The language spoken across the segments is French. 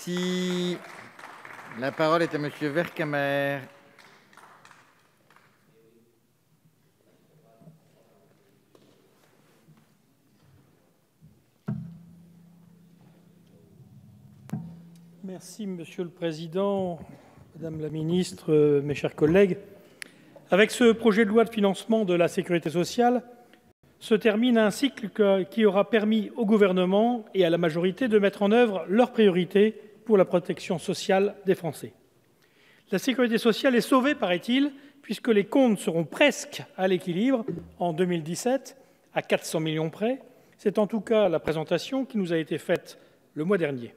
Merci. La parole est à Monsieur Vercamer. Merci Monsieur le Président, Madame la Ministre, mes chers collègues. Avec ce projet de loi de financement de la sécurité sociale, se termine un cycle qui aura permis au gouvernement et à la majorité de mettre en œuvre leurs priorités pour la protection sociale des Français. La sécurité sociale est sauvée, paraît-il, puisque les comptes seront presque à l'équilibre en 2017, à 400 millions près. C'est en tout cas la présentation qui nous a été faite le mois dernier.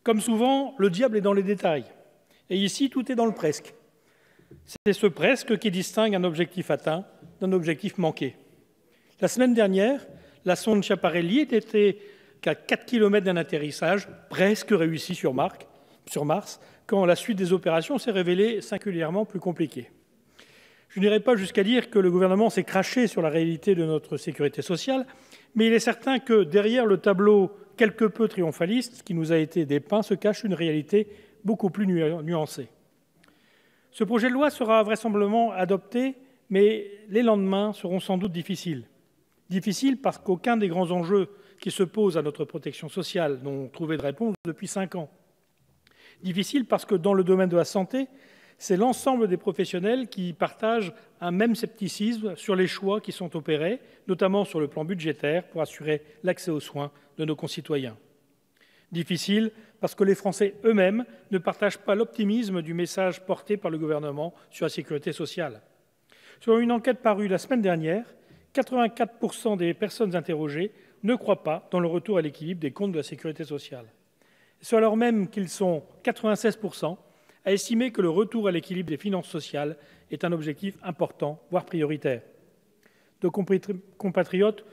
Comme souvent, le diable est dans les détails. Et ici, tout est dans le presque. C'est ce presque qui distingue un objectif atteint d'un objectif manqué. La semaine dernière, la sonde Schiaparelli n'était qu'à 4 km d'un atterrissage presque réussi sur Mars, quand la suite des opérations s'est révélée singulièrement plus compliquée. Je n'irai pas jusqu'à dire que le gouvernement s'est craché sur la réalité de notre sécurité sociale, mais il est certain que derrière le tableau quelque peu triomphaliste qui nous a été dépeint se cache une réalité beaucoup plus nuancée. Ce projet de loi sera vraisemblablement adopté, mais les lendemains seront sans doute difficiles. Difficiles parce qu'aucun des grands enjeux qui se posent à notre protection sociale n'ont trouvé de réponse depuis 5 ans. Difficiles parce que dans le domaine de la santé, c'est l'ensemble des professionnels qui partagent un même scepticisme sur les choix qui sont opérés, notamment sur le plan budgétaire, pour assurer l'accès aux soins de nos concitoyens. Difficile parce que les Français eux-mêmes ne partagent pas l'optimisme du message porté par le gouvernement sur la sécurité sociale. Selon une enquête parue la semaine dernière, 84% des personnes interrogées ne croient pas dans le retour à l'équilibre des comptes de la sécurité sociale. C'est alors même qu'ils sont 96% à estimer que le retour à l'équilibre des finances sociales est un objectif important, voire prioritaire. Nos compatriotes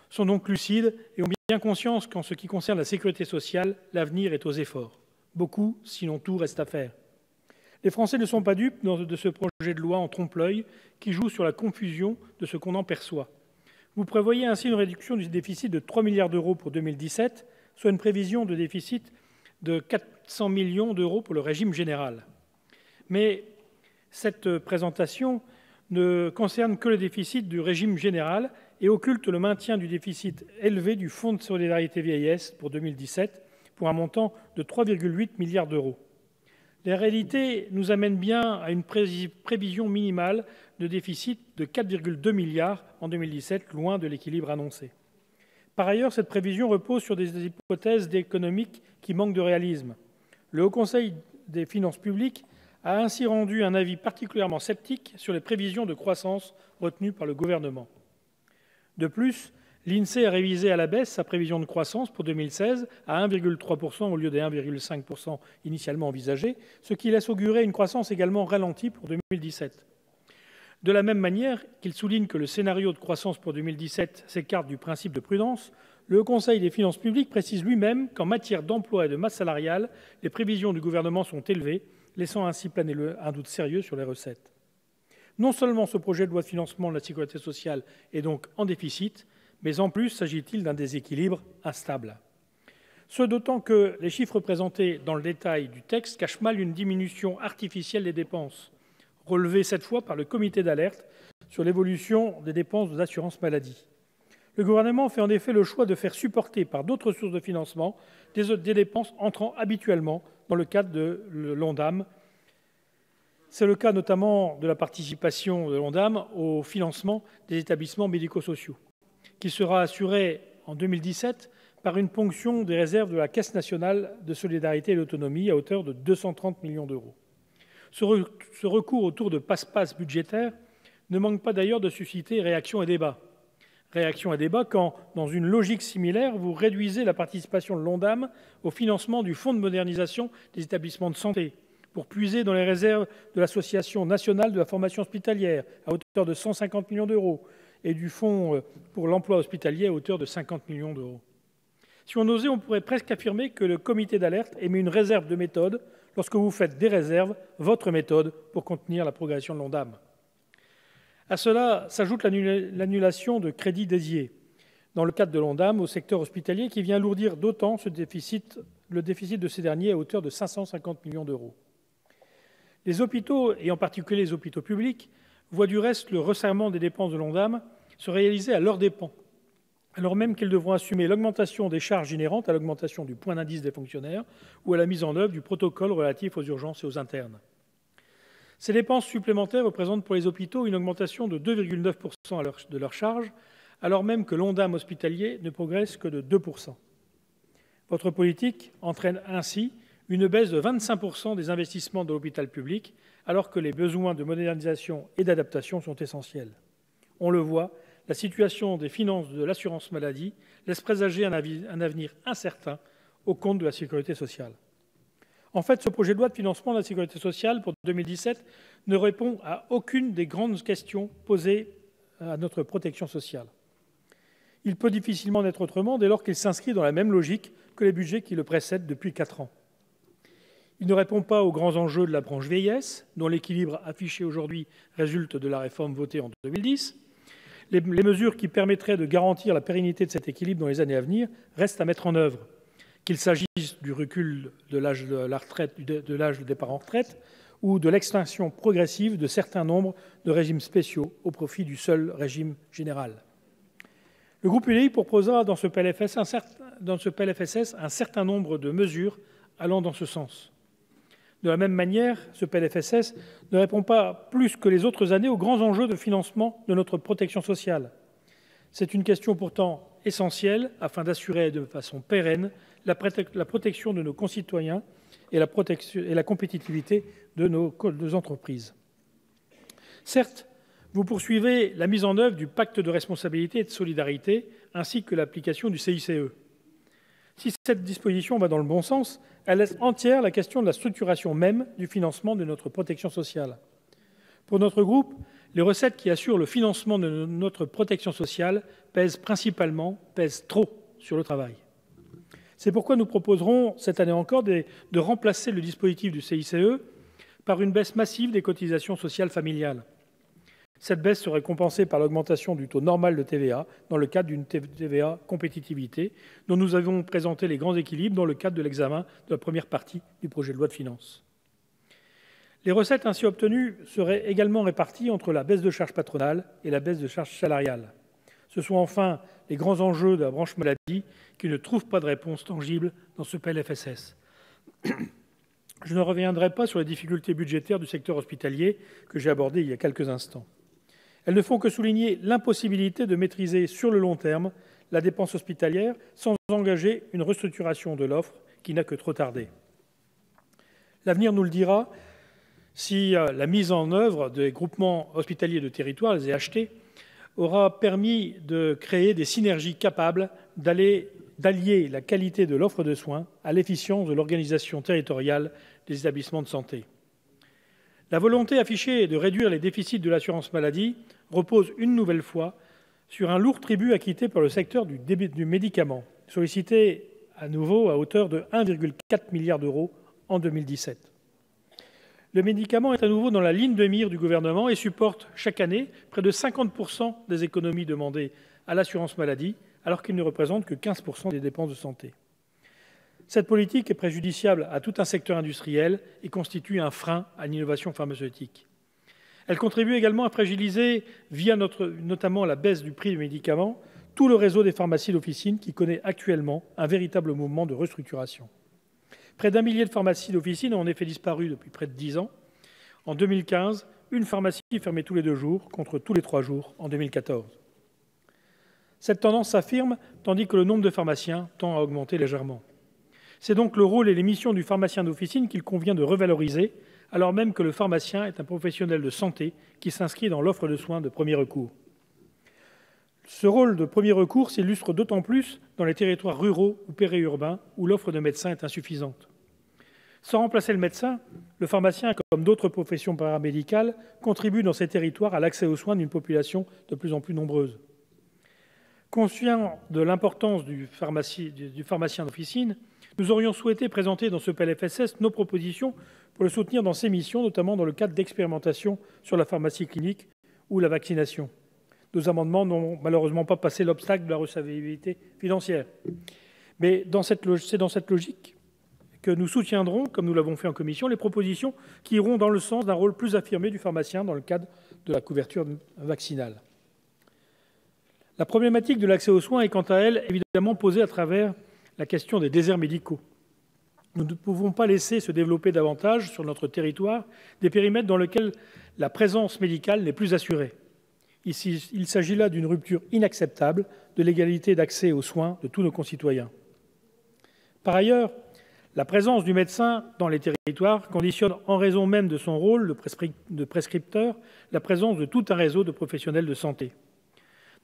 sont donc lucides et ont bien conscience qu'en ce qui concerne la sécurité sociale, l'avenir est aux efforts. Beaucoup, sinon tout, reste à faire. Les Français ne sont pas dupes de ce projet de loi en trompe-l'œil qui joue sur la confusion de ce qu'on en perçoit. Vous prévoyez ainsi une réduction du déficit de 3 milliards d'euros pour 2017, soit une prévision de déficit de 400 millions d'euros pour le régime général. Mais cette présentation ne concerne que le déficit du régime général et occulte le maintien du déficit élevé du Fonds de solidarité vieillesse pour 2017 pour un montant de 3,8 milliards d'euros. La réalité nous amène bien à une prévision minimale de déficit de 4,2 milliards en 2017, loin de l'équilibre annoncé. Par ailleurs, cette prévision repose sur des hypothèses économiques qui manquent de réalisme. Le Haut Conseil des finances publiques a ainsi rendu un avis particulièrement sceptique sur les prévisions de croissance retenues par le gouvernement. De plus, l'INSEE a révisé à la baisse sa prévision de croissance pour 2016 à 1,3% au lieu des 1,5% initialement envisagés, ce qui laisse augurer une croissance également ralentie pour 2017. De la même manière qu'il souligne que le scénario de croissance pour 2017 s'écarte du principe de prudence, le Haut Conseil des finances publiques précise lui-même qu'en matière d'emploi et de masse salariale, les prévisions du gouvernement sont élevées, laissant ainsi planer un doute sérieux sur les recettes. Non seulement ce projet de loi de financement de la sécurité sociale est donc en déficit, mais en plus s'agit-il d'un déséquilibre instable. Ce d'autant que les chiffres présentés dans le détail du texte cachent mal une diminution artificielle des dépenses, relevée cette fois par le comité d'alerte sur l'évolution des dépenses d'assurance maladie. Le gouvernement fait en effet le choix de faire supporter par d'autres sources de financement des dépenses entrant habituellement dans le cadre de l'ONDAM. C'est le cas notamment de la participation de l'ONDAM au financement des établissements médico-sociaux, qui sera assurée en 2017 par une ponction des réserves de la Caisse nationale de solidarité et d'autonomie à hauteur de 230 millions d'euros. Ce recours autour de passe-passe budgétaire ne manque pas d'ailleurs de susciter réaction et débat. Réaction et débat quand, dans une logique similaire, vous réduisez la participation de l'ONDAM au financement du Fonds de modernisation des établissements de santé pour puiser dans les réserves de l'Association nationale de la formation hospitalière à hauteur de 150 millions d'euros et du Fonds pour l'emploi hospitalier à hauteur de 50 millions d'euros. Si on osait, on pourrait presque affirmer que le comité d'alerte émet une réserve de méthode lorsque vous faites des réserves, votre méthode, pour contenir la progression de l'ONDAM. À cela s'ajoute l'annulation de crédits dédiés. dans le cadre de l'ONDAM au secteur hospitalier qui vient alourdir d'autant le déficit de ces derniers à hauteur de 550 millions d'euros. Les hôpitaux, et en particulier les hôpitaux publics, voient du reste le resserrement des dépenses de l'ONDAM se réaliser à leurs dépens, alors même qu'ils devront assumer l'augmentation des charges inhérentes à l'augmentation du point d'indice des fonctionnaires ou à la mise en œuvre du protocole relatif aux urgences et aux internes. Ces dépenses supplémentaires représentent pour les hôpitaux une augmentation de 2,9% de leurs charges, alors même que l'ONDAM hospitalier ne progresse que de 2%. Votre politique entraîne ainsi une baisse de 25% des investissements de l'hôpital public, alors que les besoins de modernisation et d'adaptation sont essentiels. On le voit, la situation des finances de l'assurance maladie laisse présager un avenir incertain au compte de la sécurité sociale. En fait, ce projet de loi de financement de la sécurité sociale pour 2017 ne répond à aucune des grandes questions posées à notre protection sociale. Il peut difficilement en être autrement dès lors qu'il s'inscrit dans la même logique que les budgets qui le précèdent depuis 4 ans. Il ne répond pas aux grands enjeux de la branche vieillesse, dont l'équilibre affiché aujourd'hui résulte de la réforme votée en 2010. Les mesures qui permettraient de garantir la pérennité de cet équilibre dans les années à venir restent à mettre en œuvre, qu'il s'agisse du recul de l'âge de départ en retraite ou de l'extinction progressive de certains nombres de régimes spéciaux au profit du seul régime général. Le groupe UDI proposera dans ce PLFSS un certain nombre de mesures allant dans ce sens. De la même manière, ce PLFSS ne répond pas plus que les autres années aux grands enjeux de financement de notre protection sociale. C'est une question pourtant essentielle afin d'assurer de façon pérenne la protection de nos concitoyens et la compétitivité de nos entreprises. Certes, vous poursuivez la mise en œuvre du pacte de responsabilité et de solidarité ainsi que l'application du CICE. Si cette disposition va dans le bon sens, elle laisse entière la question de la structuration même du financement de notre protection sociale. Pour notre groupe, les recettes qui assurent le financement de notre protection sociale pèsent trop sur le travail. C'est pourquoi nous proposerons cette année encore de remplacer le dispositif du CICE par une baisse massive des cotisations sociales familiales. Cette baisse serait compensée par l'augmentation du taux normal de TVA dans le cadre d'une TVA compétitivité dont nous avons présenté les grands équilibres dans le cadre de l'examen de la première partie du projet de loi de finances. Les recettes ainsi obtenues seraient également réparties entre la baisse de charges patronales et la baisse de charges salariales. Ce sont enfin les grands enjeux de la branche maladie qui ne trouvent pas de réponse tangible dans ce PLFSS. Je ne reviendrai pas sur les difficultés budgétaires du secteur hospitalier que j'ai abordées il y a quelques instants. Elles ne font que souligner l'impossibilité de maîtriser sur le long terme la dépense hospitalière sans engager une restructuration de l'offre qui n'a que trop tardé. L'avenir nous le dira si la mise en œuvre des groupements hospitaliers de territoire, les GHT, aura permis de créer des synergies capables d'allier la qualité de l'offre de soins à l'efficience de l'organisation territoriale des établissements de santé. La volonté affichée de réduire les déficits de l'assurance maladie repose une nouvelle fois sur un lourd tribut acquitté par le secteur du médicament, sollicité à nouveau à hauteur de 1,4 milliard d'euros en 2017. Le médicament est à nouveau dans la ligne de mire du gouvernement et supporte chaque année près de 50% des économies demandées à l'assurance maladie, alors qu'il ne représente que 15% des dépenses de santé. Cette politique est préjudiciable à tout un secteur industriel et constitue un frein à l'innovation pharmaceutique. Elle contribue également à fragiliser, notamment la baisse du prix des médicaments, tout le réseau des pharmacies d'officine qui connaît actuellement un véritable mouvement de restructuration. Près d'1 millier de pharmacies d'officine ont en effet disparu depuis près de 10 ans. En 2015, une pharmacie fermait tous les 2 jours contre tous les 3 jours en 2014. Cette tendance s'affirme tandis que le nombre de pharmaciens tend à augmenter légèrement. C'est donc le rôle et les missions du pharmacien d'officine qu'il convient de revaloriser, alors même que le pharmacien est un professionnel de santé qui s'inscrit dans l'offre de soins de premier recours. Ce rôle de premier recours s'illustre d'autant plus dans les territoires ruraux ou périurbains où l'offre de médecins est insuffisante. Sans remplacer le médecin, le pharmacien, comme d'autres professions paramédicales, contribue dans ces territoires à l'accès aux soins d'une population de plus en plus nombreuse. Conscients de l'importance du pharmacien d'officine, nous aurions souhaité présenter dans ce PLFSS nos propositions pour le soutenir dans ses missions, notamment dans le cadre d'expérimentations sur la pharmacie clinique ou la vaccination. Nos amendements n'ont malheureusement pas passé l'obstacle de la recevabilité financière. Mais c'est dans cette logique que nous soutiendrons, comme nous l'avons fait en commission, les propositions qui iront dans le sens d'un rôle plus affirmé du pharmacien dans le cadre de la couverture vaccinale. La problématique de l'accès aux soins est quant à elle évidemment posée à travers la question des déserts médicaux. Nous ne pouvons pas laisser se développer davantage sur notre territoire des périmètres dans lesquels la présence médicale n'est plus assurée. Il s'agit là d'une rupture inacceptable de l'égalité d'accès aux soins de tous nos concitoyens. Par ailleurs, la présence du médecin dans les territoires conditionne, en raison même de son rôle de prescripteur, la présence de tout un réseau de professionnels de santé.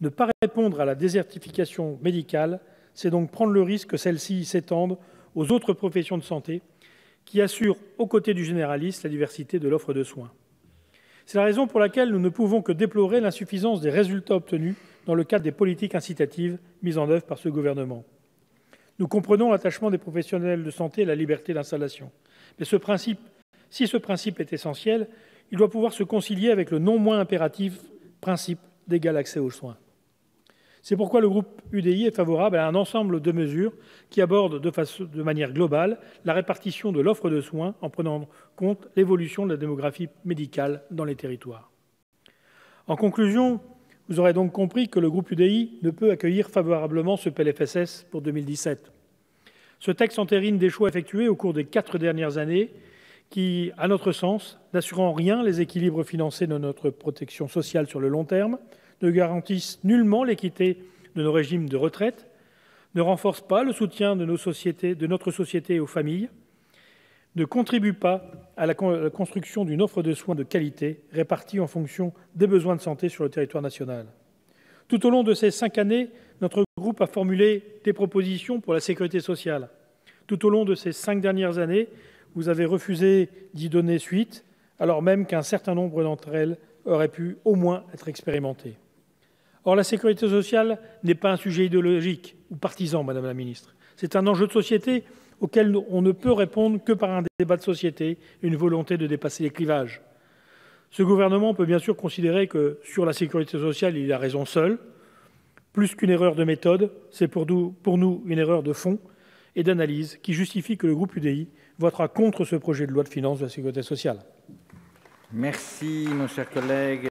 Ne pas répondre à la désertification médicale, c'est donc prendre le risque que celle-ci s'étende aux autres professions de santé qui assurent, aux côtés du généraliste, la diversité de l'offre de soins. C'est la raison pour laquelle nous ne pouvons que déplorer l'insuffisance des résultats obtenus dans le cadre des politiques incitatives mises en œuvre par ce gouvernement. Nous comprenons l'attachement des professionnels de santé à la liberté d'installation. Mais si ce principe est essentiel, il doit pouvoir se concilier avec le non moins impératif principe d'égal accès aux soins. C'est pourquoi le groupe UDI est favorable à un ensemble de mesures qui abordent de manière globale la répartition de l'offre de soins en prenant en compte l'évolution de la démographie médicale dans les territoires. En conclusion, vous aurez donc compris que le groupe UDI ne peut accueillir favorablement ce PLFSS pour 2017. Ce texte entérine des choix effectués au cours des 4 dernières années qui, à notre sens, n'assurent en rien les équilibres financiers de notre protection sociale sur le long terme, ne garantissent nullement l'équité de nos régimes de retraite, ne renforcent pas le soutien de notre société aux familles, ne contribuent pas à la construction d'une offre de soins de qualité répartie en fonction des besoins de santé sur le territoire national. Tout au long de ces 5 années, notre groupe a formulé des propositions pour la sécurité sociale. Tout au long de ces 5 dernières années, vous avez refusé d'y donner suite, alors même qu'un certain nombre d'entre elles auraient pu au moins être expérimentées. Or, la sécurité sociale n'est pas un sujet idéologique ou partisan, Madame la Ministre. C'est un enjeu de société auquel on ne peut répondre que par un débat de société et une volonté de dépasser les clivages. Ce gouvernement peut bien sûr considérer que sur la sécurité sociale, il a raison seul. Plus qu'une erreur de méthode, c'est pour nous une erreur de fond et d'analyse qui justifie que le groupe UDI votera contre ce projet de loi de finances de la sécurité sociale. Merci, mon cher collègue.